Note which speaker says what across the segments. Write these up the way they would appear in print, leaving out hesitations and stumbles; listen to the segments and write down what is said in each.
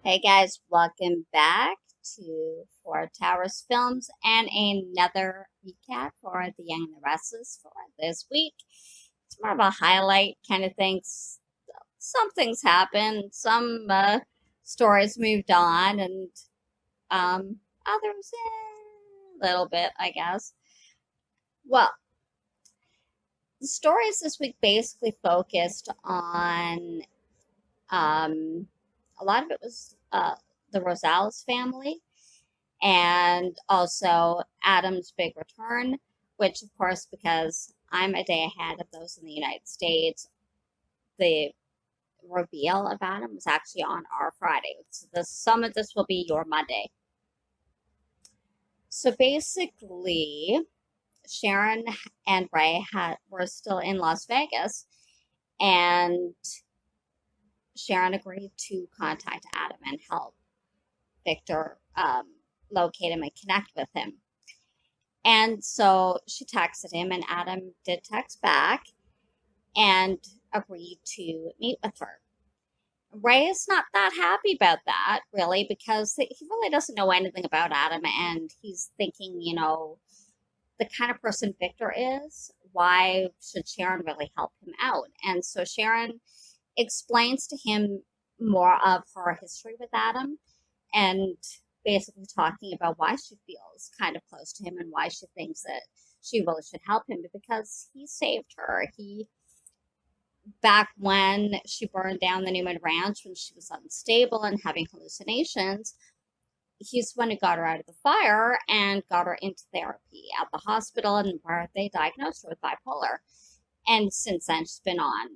Speaker 1: Hey guys, welcome back to Four Towers Films and another recap for The Young and the Restless for this week. It's more of a highlight kind of thing. Some things happened, some stories moved on, and others a little bit, I guess. Well, the stories this week basically focused on a lot of it was the Rosales family and also Adam's big return, which, of course, because I'm a day ahead of those in the United States, the reveal of Adam was actually on our Friday. So some of this will be your Monday. So basically, Sharon and Ray were still in Las Vegas, and Sharon agreed to contact Adam and help Victor locate him and connect with him. And so she texted him, and Adam did text back and agreed to meet with her. Ray is not that happy about that, really, because he really doesn't know anything about Adam, and he's thinking, the kind of person Victor is, why should Sharon really help him out? And so Sharon explains to him more of her history with Adam and basically talking about why she feels kind of close to him and why she thinks that she really should help him because he saved her. Back when she burned down the Newman Ranch when she was unstable and having hallucinations, he's the one who got her out of the fire and got her into therapy at the hospital, and where they diagnosed her with bipolar. And since then, she's been on,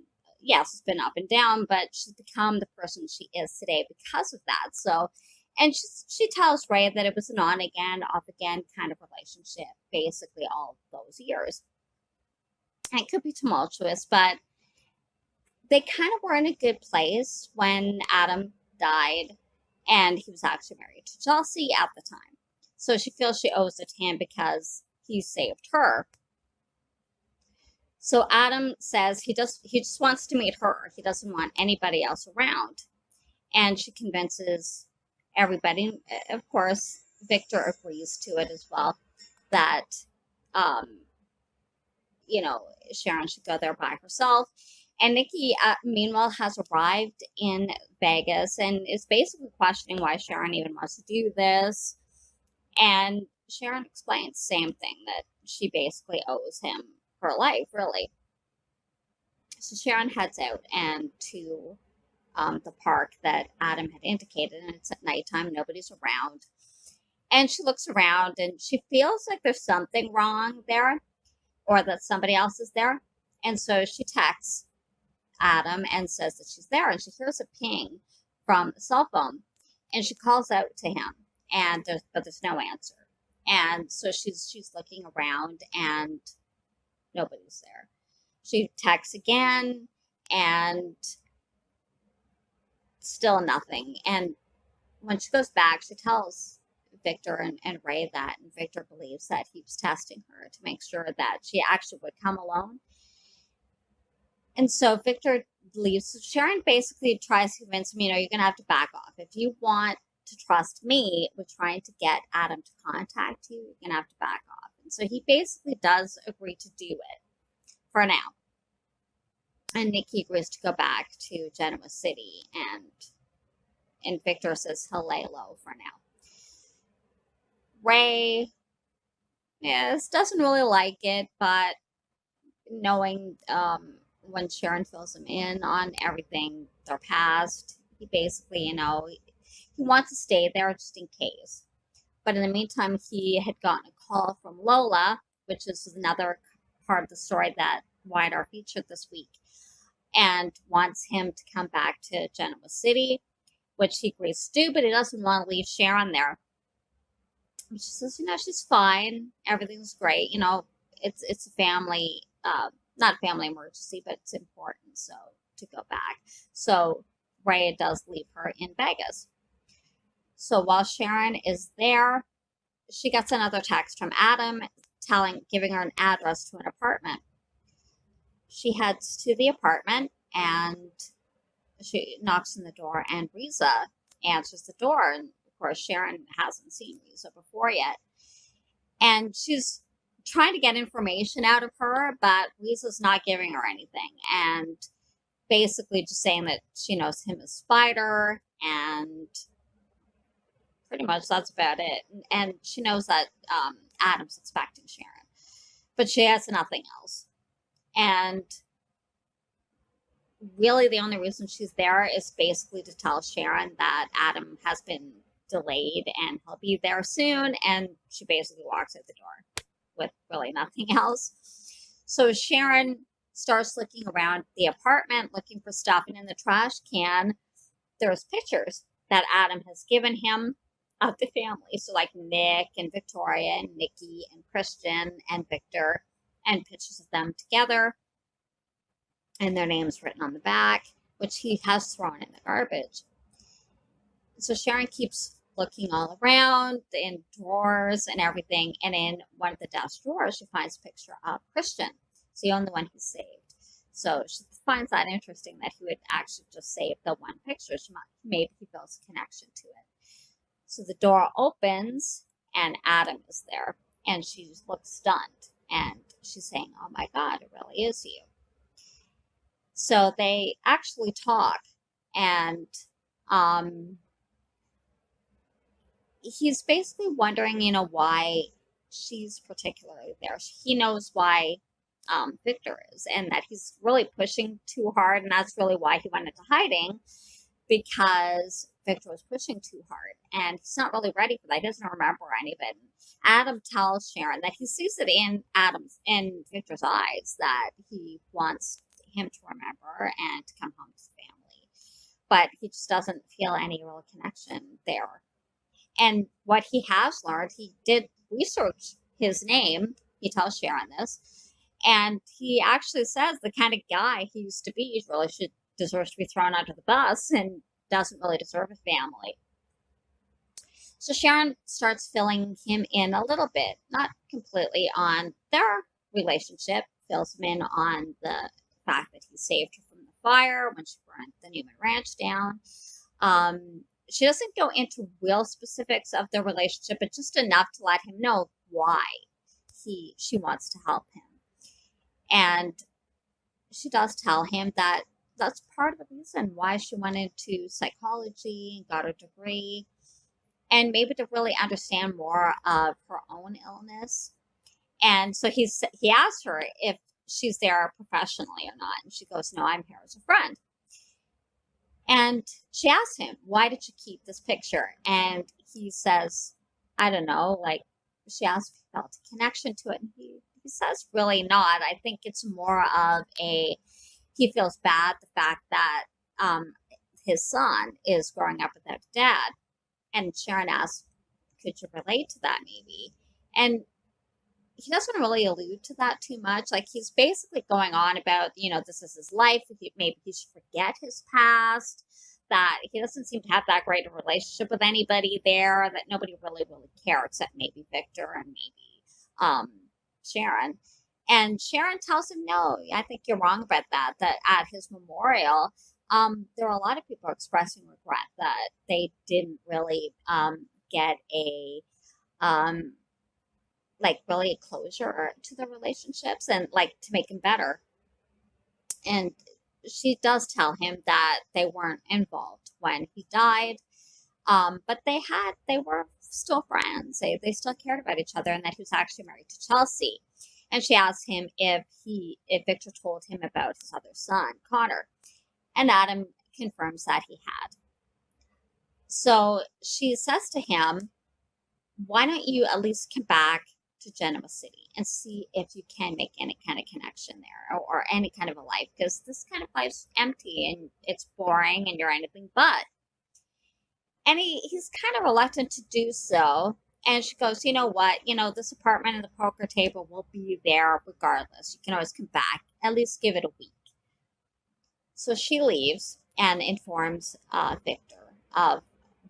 Speaker 1: yes, it's been up and down, but she's become the person she is today because of that. So, and she tells Ray that it was an on again, off again kind of relationship, basically all those years. And it could be tumultuous, but they kind of were in a good place when Adam died, and he was actually married to Chelsea at the time. So she feels she owes it to him because he saved her. So Adam says he just wants to meet her. He doesn't want anybody else around. And she convinces everybody. Of course, Victor agrees to it as well, that um, Sharon should go there by herself. And Nikki, meanwhile, has arrived in Vegas and is basically questioning why Sharon even wants to do this. And Sharon explains the same thing, that she basically owes him her life, really. So Sharon heads out and to the park that Adam had indicated, and it's at nighttime, nobody's around. And she looks around and she feels like there's something wrong there, or that somebody else is there. And so she texts Adam and says that she's there, and she hears a ping from the cell phone, and she calls out to him, but there's no answer. And so she's looking around, and nobody's there. She texts again, and still nothing. And when she goes back, she tells Victor and Ray that, and Victor believes that he was testing her to make sure that she actually would come alone. And so Victor leaves. So Sharon basically tries to convince him, you're going to have to back off. If you want to trust me with trying to get Adam to contact you, you're going to have to back off. And so he basically does agree to do it for now. And Nikki agrees to go back to Genoa City, and Victor says he'll lay low for now. Ray, yes, doesn't really like it, but knowing when Sharon fills him in on everything, their past, he basically, he wants to stay there just in case. But in the meantime, he had gotten a call from Lola, which is another part of the story that Wydar featured this week, and wants him to come back to Genoa City, which he agrees to do, but he doesn't want to leave Sharon there. She says, she's fine. Everything's great. It's a family, not a family emergency, but it's important, so to go back. So Ray does leave her in Vegas. So while Sharon is there, she gets another text from Adam giving her an address to an apartment. She heads to the apartment and she knocks on the door, and Riza answers the door. And of course, Sharon hasn't seen Lisa before yet. And she's trying to get information out of her, but Lisa's not giving her anything. And basically just saying that she knows him as Spider, and pretty much that's about it. And she knows that Adam's expecting Sharon, but she has nothing else. And really the only reason she's there is basically to tell Sharon that Adam has been delayed and he'll be there soon. And she basically walks out the door with really nothing else. So Sharon starts looking around the apartment, looking for stuff. And in the trash can, there's pictures that Adam has given him of the family. So like Nick and Victoria and Nikki and Christian and Victor, and pictures of them together and their names written on the back, which he has thrown in the garbage. So Sharon keeps looking all around in drawers and everything. And in one of the desk drawers, she finds a picture of Christian. It's the only one he saved. So she finds that interesting that he would actually just save the one picture. Maybe he feels a connection to it. So the door opens and Adam is there. And she looks stunned. And she's saying, "Oh my God, it really is you." So they actually talk. And he's basically wondering, why she's particularly there. He knows why Victor is, and that he's really pushing too hard, and that's really why he went into hiding, because Victor was pushing too hard, and he's not really ready for that. He doesn't remember any of it. Adam tells Sharon that he sees it in Victor's eyes that he wants him to remember and to come home to the family, but he just doesn't feel any real connection there. And what he has learned, he did research his name. He tells Sharon this. And he actually says the kind of guy he used to be really deserves to be thrown under the bus and doesn't really deserve a family. So Sharon starts filling him in a little bit, not completely on their relationship, fills him in on the fact that he saved her from the fire when she burned the Newman Ranch down. She doesn't go into real specifics of their relationship, but just enough to let him know why she wants to help him. And she does tell him that that's part of the reason why she went into psychology and got a degree, and maybe to really understand more of her own illness. And so he asks her if she's there professionally or not, and she goes, "No, I'm here as a friend." And she asks him, "Why did you keep this picture?" And he says, "I don't know." Like, she asked if he felt a connection to it. And he says, really not. I think it's more of he feels bad the fact that his son is growing up without a dad. And Sharon asks, "Could you relate to that maybe?" And he doesn't really allude to that too much. Like, he's basically going on about, this is his life. Maybe he should forget his past, that he doesn't seem to have that great a relationship with anybody there, that nobody really cares except maybe Victor and maybe Sharon. And Sharon tells him, "No, I think you're wrong about that at his memorial, there are a lot of people expressing regret that they didn't really get a really a closure to the relationships and to make them better." And she does tell him that they weren't involved when he died, but they were still friends. They still cared about each other, and that he was actually married to Chelsea. And she asked him if Victor told him about his other son, Connor, and Adam confirms that he had. So she says to him, "Why don't you at least come back to Genoa City and see if you can make any kind of connection there or any kind of a life, because this kind of life's empty and it's boring and you're anything but." And he's kind of reluctant to do so. And she goes, "You know what? This apartment and the poker table will be there regardless. You can always come back. At least give it a week." So she leaves and informs Victor of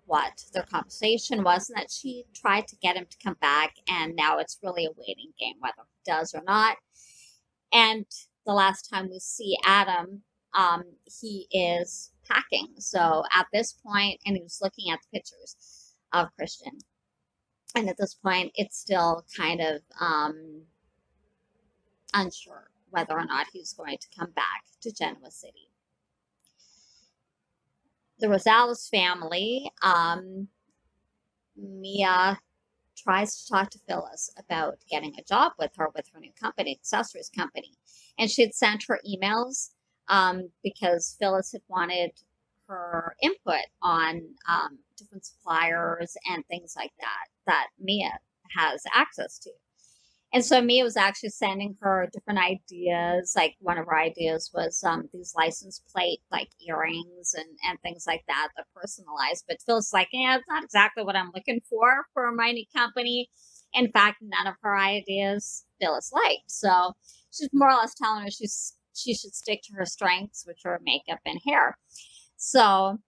Speaker 1: what their conversation was, and that she tried to get him to come back, and now it's really a waiting game whether he does or not. And the last time we see Adam, he is packing. So at this point, and he was looking at the pictures of Christian. And at this point, it's still kind of unsure whether or not he's going to come back to Genoa City. The Rosales family, Mia tries to talk to Phyllis about getting a job with her new company, accessories company. And she had sent her emails because Phyllis had wanted her input on different suppliers and things like that Mia has access to. And so Mia was actually sending her different ideas. Like one of her ideas was these license plate like earrings and things like that, that personalized. But Phil's like, yeah, it's not exactly what I'm looking for my new company. In fact, none of her ideas Phyllis liked. So she's more or less telling her she should stick to her strengths, which are makeup and hair. So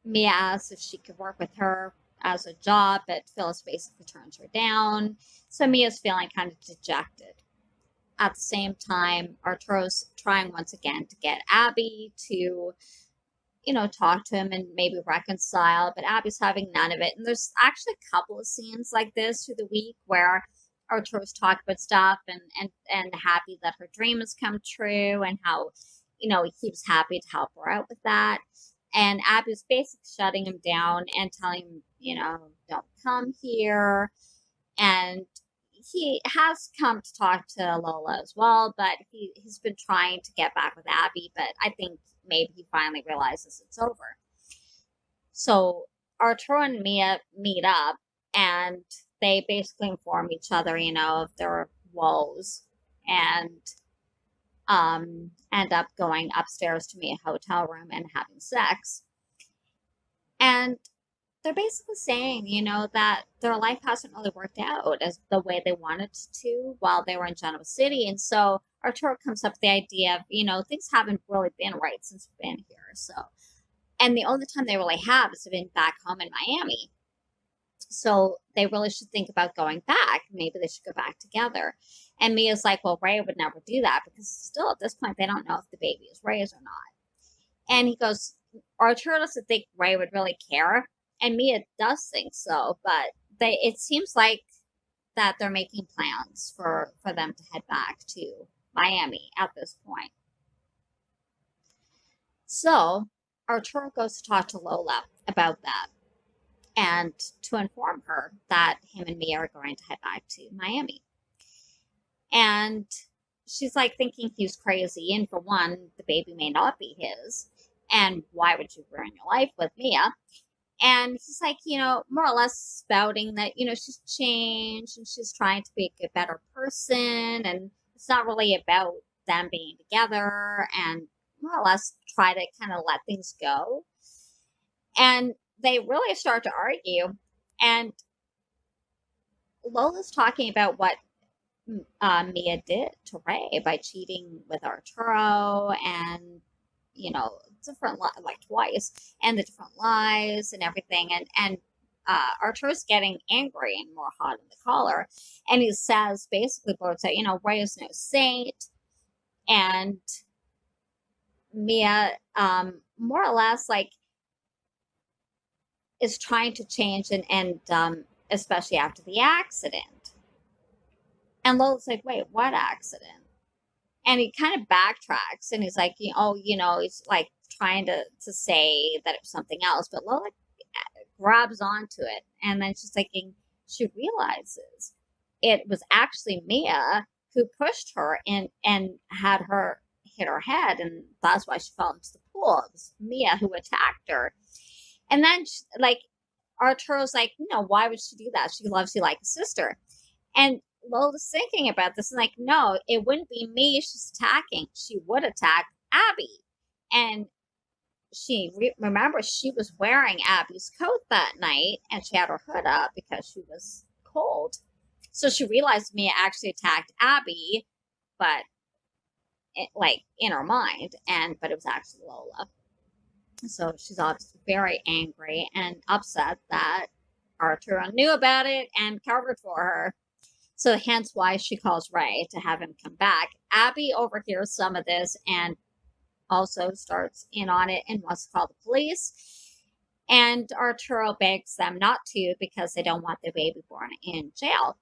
Speaker 1: Mia asked if she could work with her as a job, but Phyllis basically turns her down. So Mia's feeling kind of dejected. At the same time, Arturo's trying once again to get Abby to, talk to him and maybe reconcile, but Abby's having none of it. And there's actually a couple of scenes like this through the week where Arturo's talking about stuff and happy that her dream has come true and how, he keeps happy to help her out with that. And Abby's basically shutting him down and telling him, don't come here. And he has come to talk to Lola as well, but he's been trying to get back with Abby, but I think maybe he finally realizes it's over. So Arturo and Mia meet up, and they basically inform each other, of their woes, and end up going upstairs to Mia's hotel room and having sex. And they're basically saying, that their life hasn't really worked out as the way they wanted to while they were in Genoa City. And so Arturo comes up with the idea of, things haven't really been right since we've been here. So, and the only time they really have is been back home in Miami. So they really should think about going back. Maybe they should go back together. And Mia's like, well, Ray would never do that because still at this point, they don't know if the baby is Ray's or not. And he goes, Arturo doesn't think Ray would really care. And Mia does think so, but it seems like that they're making plans for them to head back to Miami at this point. So Arturo goes to talk to Lola about that and to inform her that him and Mia are going to head back to Miami. And she's like thinking he's crazy. And for one, the baby may not be his. And why would you ruin your life with Mia? And he's like, more or less spouting that, she's changed and she's trying to be a better person. And it's not really about them being together, and more or less try to kind of let things go. And they really start to argue. And Lola's talking about what Mia did to Ray by cheating with Arturo and, different, like twice, and the different lies and everything. And Arturo's getting angry and more hot in the collar. And he says, basically, both say, Ray is no saint. And Mia, more or less, like, is trying to change and especially after the accident. And Lola's like, wait, what accident? And he kind of backtracks and he's like, he's like trying to say that it was something else. But Lola grabs onto it. And then she's thinking, she realizes it was actually Mia who pushed her and had her hit her head. And that's why she fell into the pool. It was Mia who attacked her. And then, Arturo's like, why would she do that? She loves you like a sister. And Lola's thinking about this and like, no, it wouldn't be me she's attacking. She would attack Abby. And she remember she was wearing Abby's coat that night and she had her hood up because she was cold. So she realized Mia actually attacked Abby, but in her mind, but it was actually Lola. So she's obviously very angry and upset that Arturo knew about it and covered for her. So hence why she calls Ray to have him come back. Abby overhears some of this and also starts in on it and wants to call the police. And Arturo begs them not to because they don't want the baby born in jail.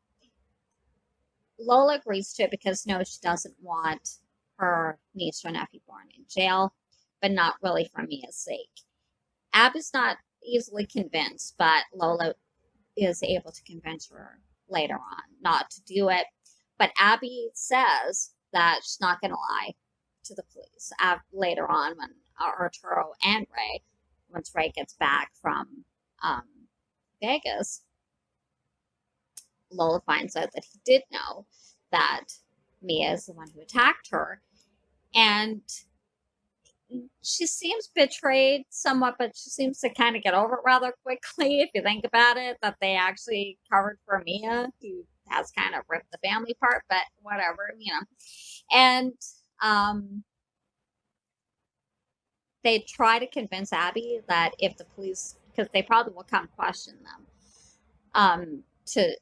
Speaker 1: Lola agrees to it because no, she doesn't want her niece or nephew born in jail, but not really for Mia's sake. Abby's not easily convinced, but Lola is able to convince her later on not to do it. But Abby says that she's not going to lie to the police later on when Arturo and Ray, once Ray gets back from Vegas, Lola finds out that he did know that Mia is the one who attacked her. And she seems betrayed somewhat, but she seems to kind of get over it rather quickly, if you think about it, that they actually covered for Mia, who has kind of ripped the family apart, but whatever, you know. And they try to convince Abby that if the police, because they probably will come question them, to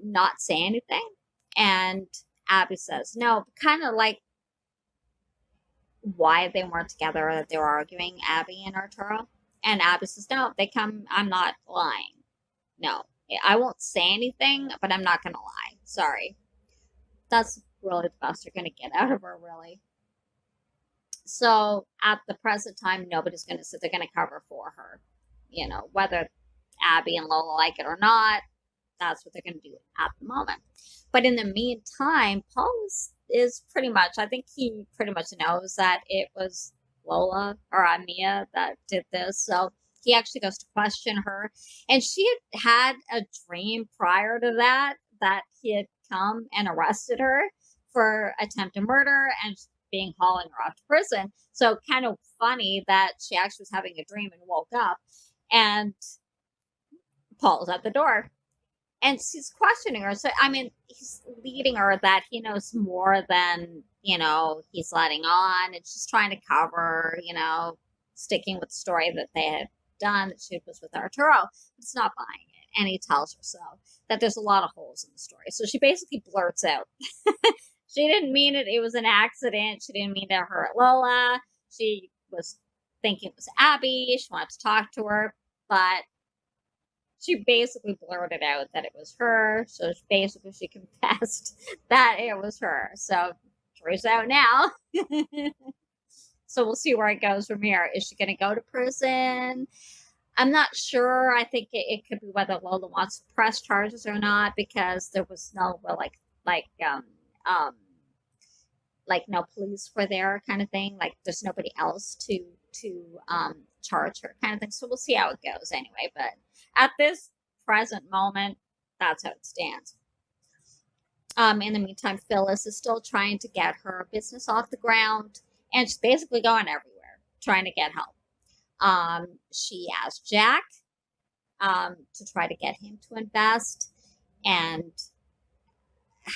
Speaker 1: not say anything. And Abby says no, kind of like why they weren't together, that they were arguing, Abby and Arturo. And Abby says, no, they come, I'm not lying. No, I won't say anything, but I'm not going to lie. Sorry. That's really the best you're going to get out of her, really. So at the present time, nobody's going to say they're going to cover for her. You know, whether Abby and Lola like it or not, that's what they're going to do at the moment. But in the meantime, Paul is pretty much, I think he pretty much knows that it was Lola or Mia that did this. So he actually goes to question her. And she had a dream prior to that he had come and arrested her for attempted murder and being hauling her off to prison. So kind of funny that she actually was having a dream and woke up and Paul's at the door. And she's questioning her. So, I mean, he's leading her that he knows more than, you know, he's letting on. And she's trying to cover, you know, sticking with the story that they had done, that she was with Arturo. It's not buying it. And he tells her so, that there's a lot of holes in the story. So she basically blurts out. She didn't mean it. It was an accident. She didn't mean to hurt Lola. She was thinking it was Abby. She wanted to talk to her. But she basically blurted out that it was her. So basically she confessed that it was her. So truth's out now. So we'll see where it goes from here. Is she going to go to prison? I'm not sure. I think it could be whether Lola wants to press charges or not, because there was no, well, like no police were there kind of thing. Like there's nobody else to charge her kind of thing. So we'll see how it goes anyway. But at this present moment, that's how it stands. In the meantime, Phyllis is still trying to get her business off the ground, and she's basically going everywhere trying to get help. She asked Jack to try to get him to invest and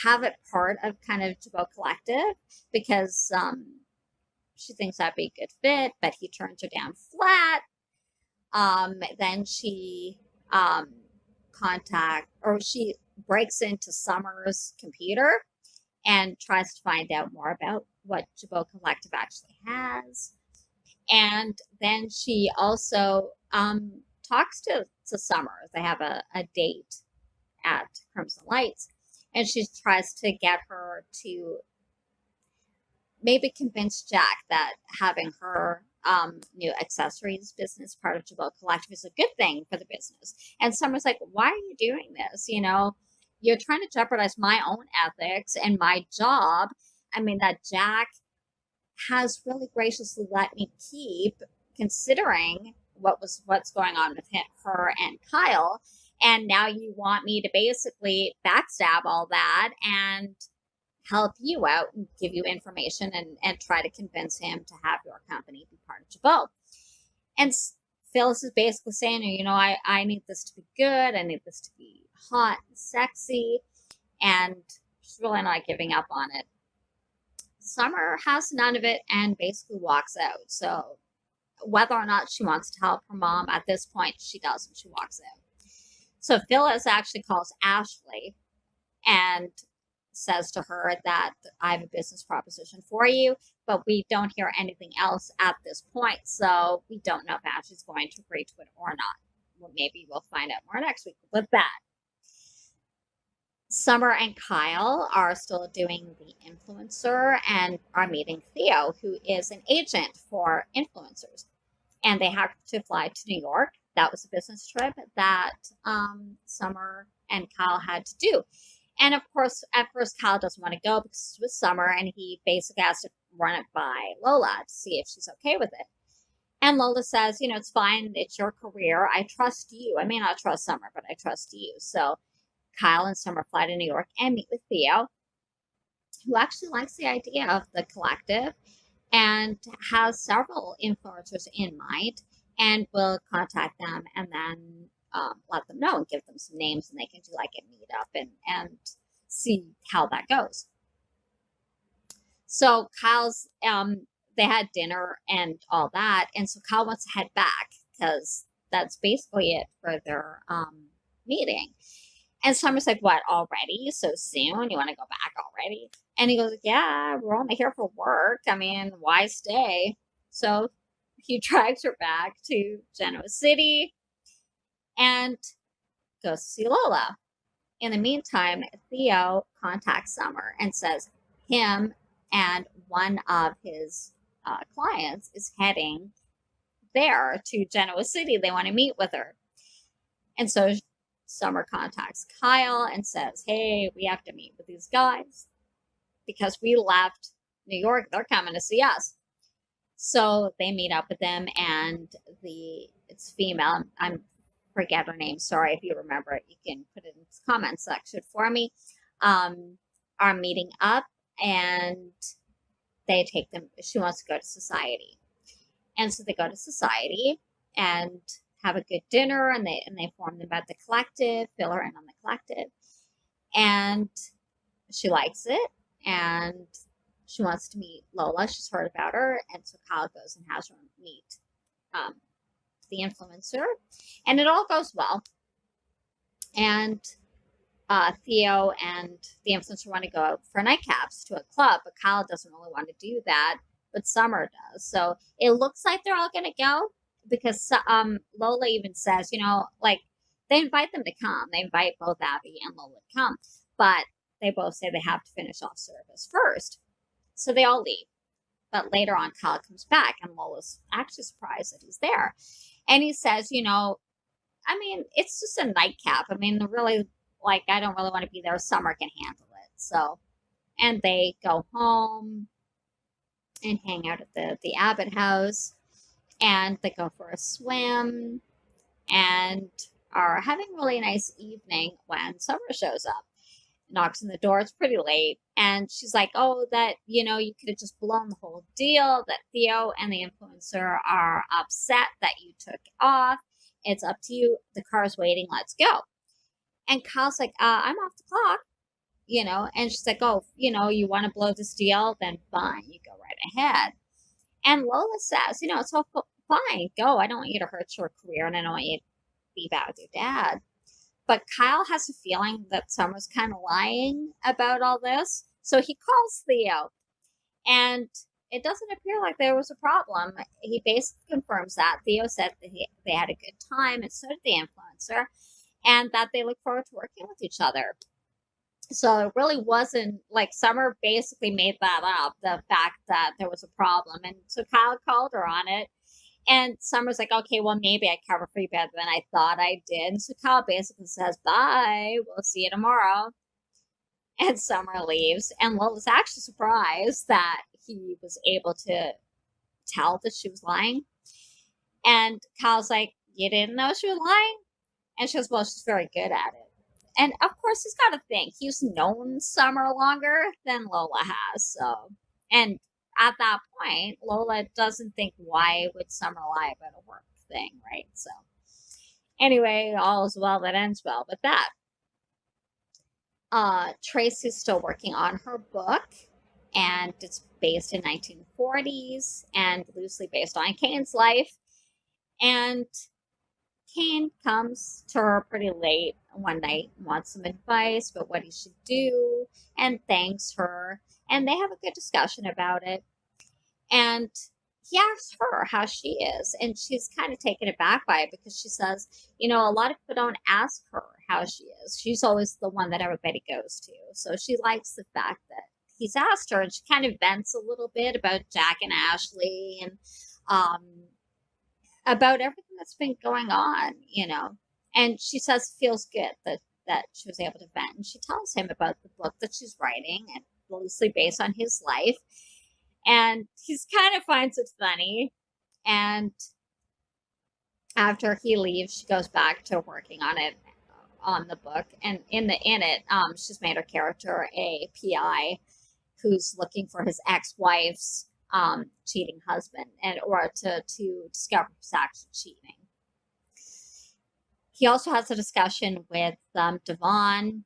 Speaker 1: have it part of kind of Jabot Collective, because she thinks that'd be a good fit, but he turns her down flat. Then she she breaks into Summer's computer and tries to find out more about what Jabot Collective actually has. And then she also talks to Summer. They have a date at Crimson Lights, and she tries to get her to maybe convince Jack that having her new accessories business part of Jabot Collective is a good thing for the business. And Summer's like, why are you doing this? You know, you're trying to jeopardize my own ethics and my job. I mean, that Jack has really graciously let me keep, considering what's going on with her and Kyle. And now you want me to basically backstab all that and help you out and give you information and try to convince him to have your company be part of Jabot. And Phyllis is basically saying, you know, I need this to be good. I need this to be hot and sexy. And she's really not giving up on it. Summer has none of it and basically walks out. So whether or not she wants to help her mom, at this point, she doesn't. She walks out. So Phyllis actually calls Ashley and says to her that I have a business proposition for you, but we don't hear anything else at this point. So we don't know if Ashley's going to agree to it or not. Well, maybe we'll find out more next week with that. Summer and Kyle are still doing the influencer and are meeting Theo, who is an agent for influencers. And they have to fly to New York. That was a business trip that Summer and Kyle had to do. And of course, at first, Kyle doesn't want to go because it was summer, and he basically has to run it by Lola to see if she's okay with it. And Lola says, it's fine. It's your career. I trust you. I may not trust Summer, but I trust you. So Kyle and Summer fly to New York and meet with Theo, who actually likes the idea of the collective and has several influencers in mind and will contact them and then let them know and give them some names, and they can do like a meetup and see how that goes. So Kyle's, they had dinner and all that. And so Kyle wants to head back because that's basically it for their meeting. And Summer's like, what, already? So soon? You want to go back already? And he goes, yeah, we're only here for work. I mean, why stay? So he drags her back to Genoa City and goes to see Lola. In the meantime, Theo contacts Summer and says him and one of his clients is heading there to Genoa City. They want to meet with her. And so Summer contacts Kyle and says, hey, we have to meet with these guys because we left New York. They're coming to see us. So they meet up with them, and it's female. I forget her name. Sorry, if you remember it, you can put it in the comments section for me. Are meeting up, and they take them. She wants to go to society, and so they go to society and have a good dinner, and they form them about the collective, fill her in on the collective, and she likes it, and she wants to meet Lola. She's heard about her, and so Kyle goes and has her meet the influencer, and it all goes well. And Theo and the influencer want to go out for nightcaps to a club, but Kyle doesn't really want to do that, but Summer does. So it looks like they're all going to go, because Lola even says, like, they invite them to come. They invite both Abby and Lola to come, but they both say they have to finish off service first. So they all leave. But later on, Kyle comes back, and Lola's actually surprised that he's there. And he says, I mean, it's just a nightcap. I mean, really, like, I don't really want to be there. Summer can handle it. So, and they go home and hang out at the Abbott house. And they go for a swim and are having a really nice evening when Summer shows up. Knocks on the door. It's pretty late. And she's like, oh, that, you could have just blown the whole deal, that Theo and the influencer are upset that you took off. It's up to you. The car's waiting. Let's go. And Kyle's like, I'm off the clock, and she's like, oh, you want to blow this deal? Then fine. You go right ahead. And Lola says, it's all fine. Go. I don't want you to hurt your career, and I don't want you to be bad with your dad. But Kyle has a feeling that Summer's kind of lying about all this. So he calls Theo. And it doesn't appear like there was a problem. He basically confirms that. Theo said that they had a good time, and so did the influencer, and that they look forward to working with each other. So it really wasn't, like, Summer basically made that up, the fact that there was a problem. And so Kyle called her on it. And Summer's like, okay, well, maybe I covered for you better than I thought I did. And so Kyle basically says, bye, we'll see you tomorrow. And Summer leaves. And Lola's actually surprised that he was able to tell that she was lying. And Kyle's like, you didn't know she was lying? And she goes, well, she's very good at it. And of course, he's got to think he's known Summer longer than Lola has. So, and at that point, Lola doesn't think, why would Summer lie about a work thing, right? So, anyway, all is well that ends well. But that, Tracy's still working on her book, and it's based in 1940s and loosely based on Kane's life. And Kane comes to her pretty late one night and wants some advice about what he should do and thanks her. And they have a good discussion about it. And he asks her how she is. And she's kind of taken aback by it because she says, a lot of people don't ask her how she is. She's always the one that everybody goes to. So she likes the fact that he's asked her. And she kind of vents a little bit about Jack and Ashley and um, about everything that's been going on. And she says it feels good that she was able to vent. And she tells him about the book that she's writing and loosely based on his life. And he kind of finds it funny. And after he leaves, she goes back to working on the book. And in it, she's made her character a PI who's looking for his ex-wife's cheating husband or to discover who's actually cheating. He also has a discussion with Devon,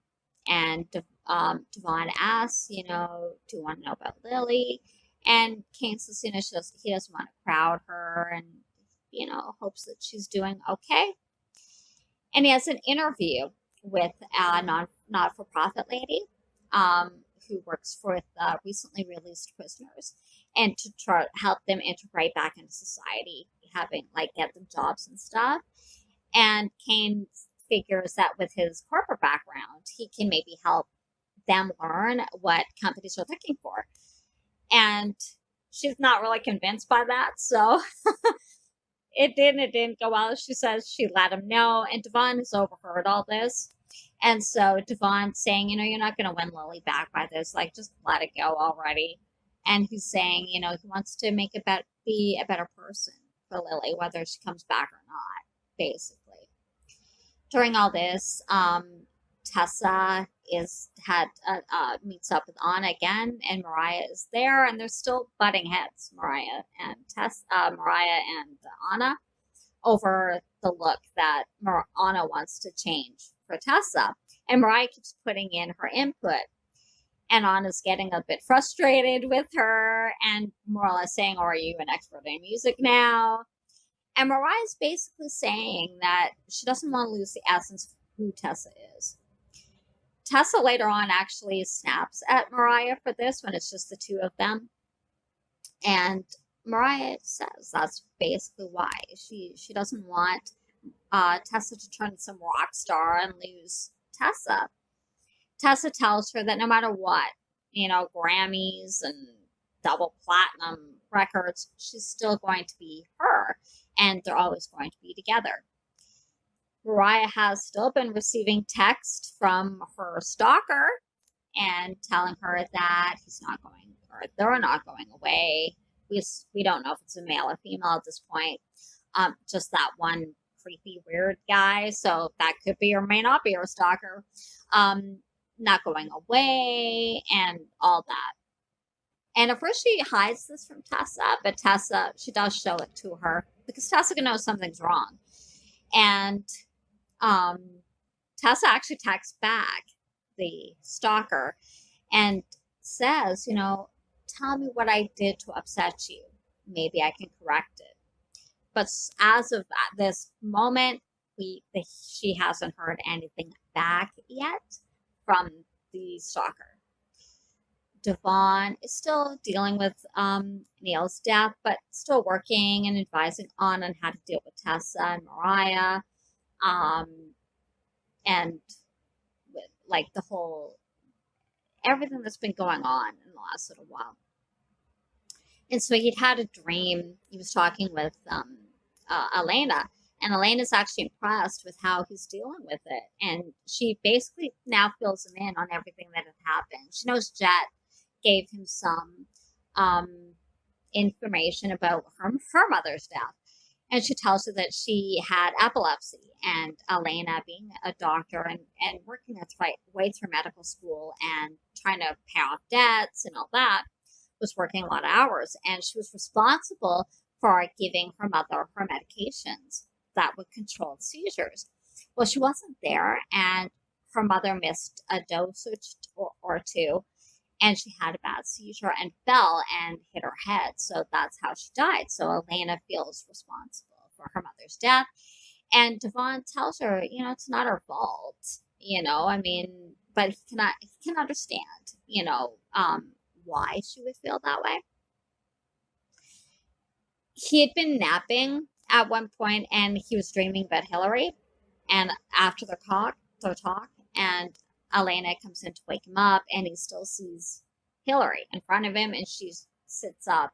Speaker 1: and Devon asks, do you want to know about Lily? And Kane says, he doesn't want to crowd her and, hopes that she's doing okay. And he has an interview with a not-for-profit lady who works for the recently released prisoners and to try to help them integrate back into society, get them jobs and stuff. And Kane figures that with his corporate background, he can maybe help them learn what companies are looking for. And she's not really convinced by that. So it didn't go well. She says she let him know. And Devon has overheard all this. And so Devon's saying, you're not going to win Lily back by this. Just let it go already. And he's saying, he wants to be a better person for Lily, whether she comes back or not, basically. During all this, Tessa meets up with Anna again, and Mariah is there, and they're still butting heads, Mariah and Anna, over the look that Anna wants to change for Tessa. And Mariah keeps putting in her input, and Anna's getting a bit frustrated with her, and more or less saying, are you an expert in music now? And Mariah's basically saying that she doesn't want to lose the essence of who Tessa is. Tessa later on actually snaps at Mariah for this when it's just the two of them. And Mariah says that's basically why. She doesn't want Tessa to turn into some rock star and lose Tessa. Tessa tells her that no matter what, Grammys and double platinum records, she's still going to be her. And they're always going to be together. Mariah has still been receiving text from her stalker and telling her that they're not going away. We don't know if it's a male or female at this point. Just that one creepy, weird guy. So that could be or may not be her stalker. Not going away and all that. And at first she hides this from Tessa, but Tessa, she does show it to her because Tessa knows something's wrong. And Tessa actually texts back the stalker and says, tell me what I did to upset you. Maybe I can correct it. But as of this moment, she hasn't heard anything back yet from the stalker. Devon is still dealing with Neil's death, but still working and advising on how to deal with Tessa and Mariah, and with, the whole everything that's been going on in the last little while. And so he'd had a dream. He was talking with Elena, and Elena's actually impressed with how he's dealing with it, and she basically now fills him in on everything that had happened. She knows Jet gave him some information about her mother's death. And she tells her that she had epilepsy. And Elena, being a doctor and working her way through medical school and trying to pay off debts and all that, was working a lot of hours. And she was responsible for giving her mother her medications that would control seizures. Well, she wasn't there, and her mother missed a dosage or two. And she had a bad seizure and fell and hit her head. So that's how she died. So Elena feels responsible for her mother's death. And Devon tells her, it's not her fault, I mean, but he can understand, why she would feel that way. He had been napping at one point and he was dreaming about Hillary. And after the talk, and Elena comes in to wake him up, and he still sees Hillary in front of him, and he sits up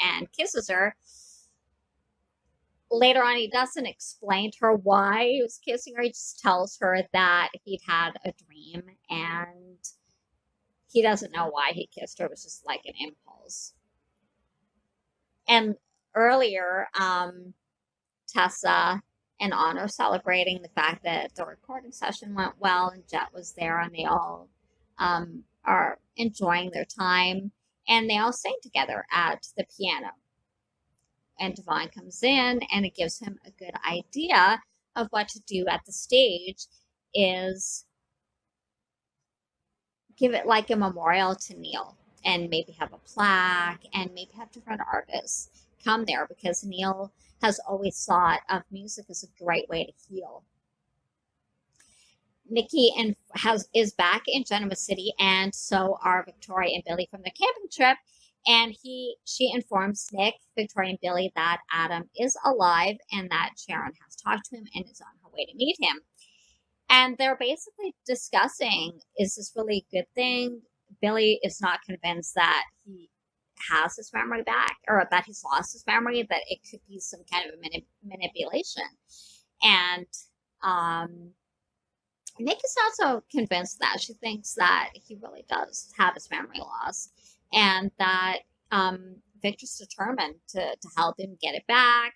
Speaker 1: and kisses her. Later on, he doesn't explain to her why he was kissing her. He just tells her that he'd had a dream, and he doesn't know why he kissed her. It was just like an impulse. And earlier, Tessa and Honor celebrating the fact that the recording session went well and Jet was there, and they all are enjoying their time, and they all sing together at the piano. And Devon comes in, and it gives him a good idea of what to do at the stage is give it like a memorial to Neil, and maybe have a plaque, and maybe have different artists come there, because Neil has always thought of music as a great way to heal. Nikki is back in Genoa City, and so are Victoria and Billy from their camping trip. And she informs Nick, Victoria, and Billy that Adam is alive and that Sharon has talked to him and is on her way to meet him. And they're basically discussing, is this really a good thing? Billy is not convinced that he has his memory back, or that he's lost his memory, that it could be some kind of a manipulation. And Nick is not so convinced that. She thinks that he really does have his memory loss, and that Victor's determined to help him get it back.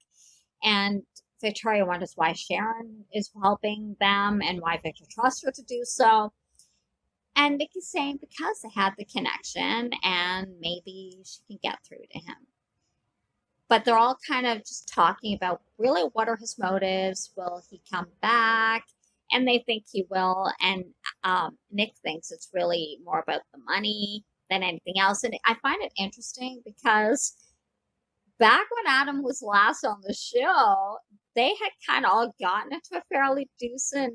Speaker 1: And Victoria wonders why Sharon is helping them and why Victor trusts her to do so. And Nikki's saying because they had the connection and maybe she can get through to him. But they're all kind of just talking about really what are his motives? Will he come back? And they think he will. And Nick thinks it's really more about the money than anything else. And I find it interesting because back when Adam was last on the show, they had kind of all gotten into a fairly decent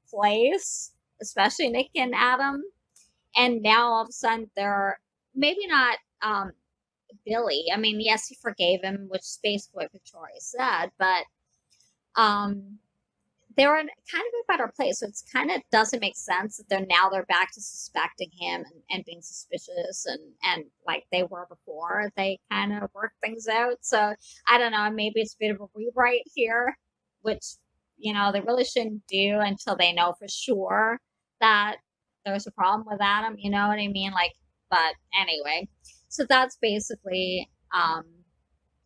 Speaker 1: place, especially Nick and Adam. And now all of a sudden they're maybe not Billy. I mean, yes, he forgave him, which is basically what Victoria said, but they were in kind of a better place. So it's kind of doesn't make sense that they're back to suspecting him and being suspicious and like they were before. They kind of worked things out. So I don't know, maybe it's a bit of a rewrite here, which, they really shouldn't do until they know for sure that there's a problem with Adam, you know what I mean? Like, but anyway, so that's basically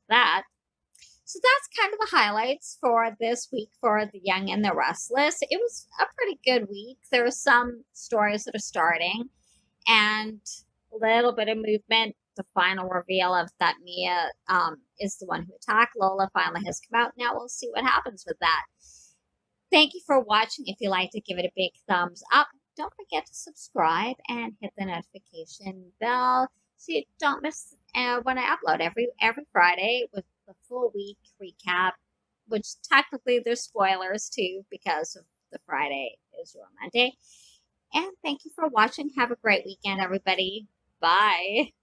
Speaker 1: that. So that's kind of the highlights for this week for The Young and the Restless. It was a pretty good week. There are some stories that are starting and a little bit of movement. The final reveal of that Mia is the one who attacked Lola finally has come out. Now we'll see what happens with that. Thank you for watching. If you liked it, give it a big thumbs up. Don't forget to subscribe and hit the notification bell so you don't miss when I upload every Friday with the full week recap, which technically there's spoilers too because of the Friday is your Monday. And thank you for watching. Have a great weekend, everybody. Bye.